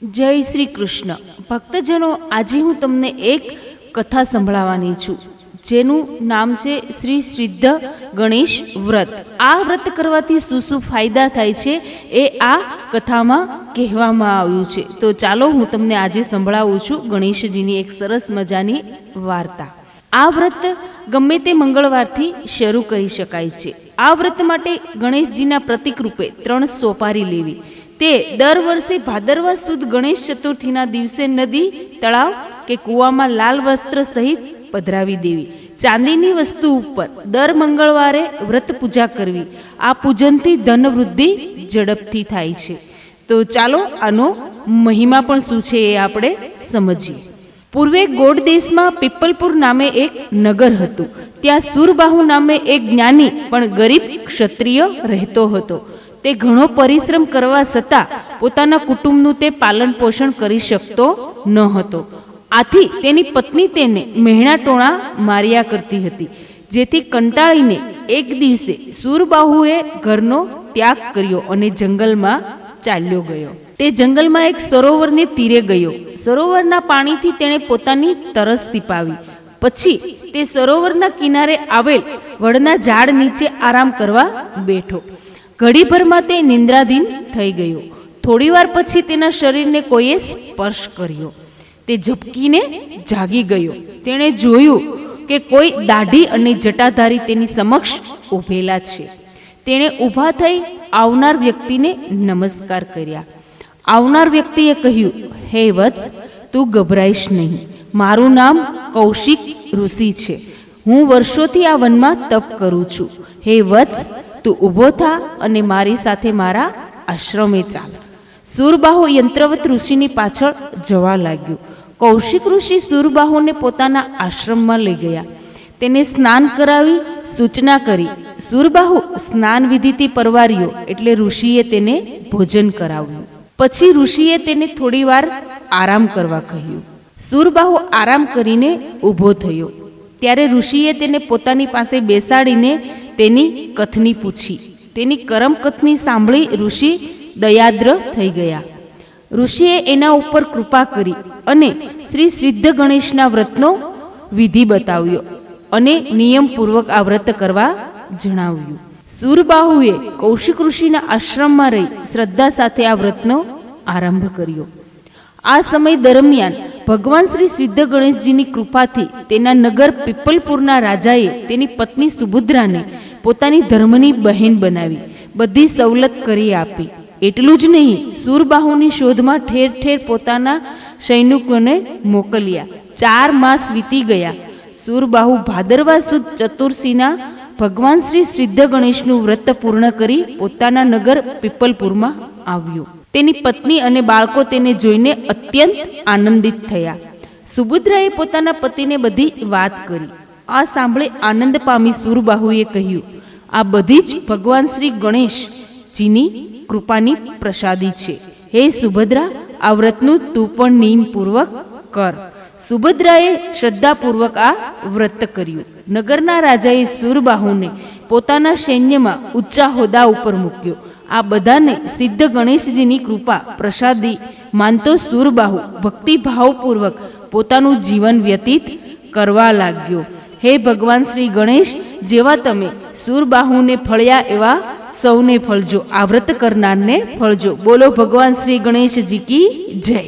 જય શ્રી કૃષ્ણ ભક્તજનો, આજે હું તમને એક કથા સંભળાવવાની છું, જેનું નામ છે શ્રી સિદ્ધ ગણેશ વ્રત. આ વ્રત કરવાથી શું શું ફાયદા થાય છે એ આ કથામાં કહેવામાં આવ્યું છે. તો ચાલો હું તમને આજે સંભળાવું છું ગણેશજીની એક સરસ મજાની વાર્તા. આ વ્રત ગમે તે મંગળવારથી શરૂ કરી શકાય છે. આ વ્રત માટે ગણેશજીના પ્રતીક રૂપે 3 સોપારી લેવી. તે દર વર્ષે ભાદરવા સુદ ગણેશ ચતુર્થીના દિવસે નદી, તળાવ કે કૂવામાં લાલ વસ્ત્ર સહિત પધરાવી દેવી. ચાંદીની વસ્તુ ઉપર દર મંગળવારે વ્રત પૂજા કરવી. આ પૂજનથી ધન વૃદ્ધિ ઝડપથી થાય છે. તો ચાલો આનો મહિમા પણ શું છે એ આપણે સમજીએ. પૂર્વે ગોળ દેશમાં પીપલપુર નામે એક નગર હતું. ત્યાં સુરબાહુ નામે એક જ્ઞાની પણ ગરીબ ક્ષત્રિય રહેતો હતો. તે ઘણો પરિશ્રમ કરવા છતાં પોતાના કુટુંબનું તે પાલન પોષણ કરી શકતો ન હતો. આથી તેની પત્ની તેને મહેણા ટોણા માર્યા કરતી હતી. જેથી કંટાળીને એક દિવસે સુરબાહુએ ઘરનો ત્યાગ કર્યો અને જંગલમાં ચાલ્યો ગયો. તે જંગલમાં એક સરોવરને તીરે ગયો. સરોવરના પાણીથી તેણે પોતાની તરસ છીપાવી. પછી તે સરોવરના કિનારે આવેલ વડના ઝાડ નીચે આરામ કરવા બેઠો. ઘડીભરમાં તે નિંદ્રાધીન થઈ ગયો. થોડીવાર પછી તેના શરીરને કોઈએ સ્પર્શ કર્યો. તે ઝબકીને જાગી ગયો. તેણે જોયું કે કોઈ દાઢી અને જટાધારી તેની સમક્ષ ઊભેલા છે. તેણે ઊભા થઈ આવનાર વ્યક્તિને નમસ્કાર કર્યા. આવનાર વ્યક્તિએ કહ્યું, હે વત્સ, તું ગભરાઈશ નહીં. મારું નામ કૌશિક ઋષિ છે. હું વર્ષોથી આ વનમાં તપ કરું છું. હે વત્સ, તું ઊભો થા અને મારી સાથે મારા આશ્રમે ચાલ. સુરબાહુ યંત્રવત ઋષિની પાછળ જવા લાગ્યો. કૌશિક ઋષિ સુરબાહુને પોતાના આશ્રમમાં લઈ ગયા. તેને સ્નાન કરાવી સૂચના કરી. સુરબાહુ સ્નાન વિધિથી પરવાર્યો એટલે ઋષિએ તેને ભોજન કરાવ્યું. પછી ઋષિએ તેને થોડીવાર આરામ કરવા કહ્યું. સુરબાહુ આરામ કરીને ઊભો થયો. ત્યારે ઋષિએ તેને પોતાની પાસે બેસાડીને તેની કથની પૂછી. તેની કરમ કથની સાંભળી ઋષિ દયાદ્ર થઈ ગયા. ઋષિએ એના ઉપર કૃપા કરી અને શ્રી સિદ્ધ ગણેશના વ્રતનો વિધિ બતાવ્યો અને નિયમપૂર્વક આ વ્રત કરવા જણાવ્યું. સુરબાહુએ કૌશિક ઋષિના આશ્રમમાં રહી શ્રદ્ધા સાથે આ વ્રતનો આરંભ કર્યો. આ સમય દરમિયાન ભગવાન શ્રી સિદ્ધ ગણેશજીની કૃપાથી તેના નગર પીપલપુરના રાજાએ તેની પત્ની સુભદ્રાને પોતાની ધર્મની બહેન બનાવી બધી સવલત કરી આપી. એટલું જ નહીં, સુરબાહુની શોધમાં ઠેર ઠેર પોતાના સૈનિકોને મોકલ્યા. 4 માસ વીતી ગયા. સુરબાહુ ભાદરવા સુદ ચતુર્થીના ભગવાન શ્રી સિદ્ધ ગણેશનું વ્રત પૂર્ણ કરી પોતાના નગર પીપલપુરમાં આવ્યો. તેની પત્ની અને બાળકો તેને જોઈને અત્યંત આનંદિત થયા. સુભદ્રાએ પોતાના પતિને બધી વાત કરી. આ સાંભળી આનંદ પામી સુરબાહુએ કહ્યું, આ બધી જ ભગવાન શ્રી ગણેશજીની કૃપાની પ્રસાદી છે. હે સુભદ્રા, આ વ્રતનું તું પણ નિયમપૂર્વક કર. સુભદ્રાએ શ્રદ્ધાપૂર્વક આ વ્રત કર્યું. નગરના રાજાએ સુરબાહુને પોતાના સૈન્યમાં ઊંચા હોદ્દા ઉપર મૂક્યો. આ બધાને સિદ્ધ ગણેશજીની કૃપા પ્રસાદી માનતો સુરબાહુ ભક્તિભાવપૂર્વક પોતાનું જીવન વ્યતીત કરવા લાગ્યો. હે ભગવાન શ્રી ગણેશ, જેવા તમે સુરબાહુને ફળ્યા એવા સૌને ફળજો. આ વ્રત કરનારને ફળજો. બોલો ભગવાન શ્રી ગણેશજી કી જય.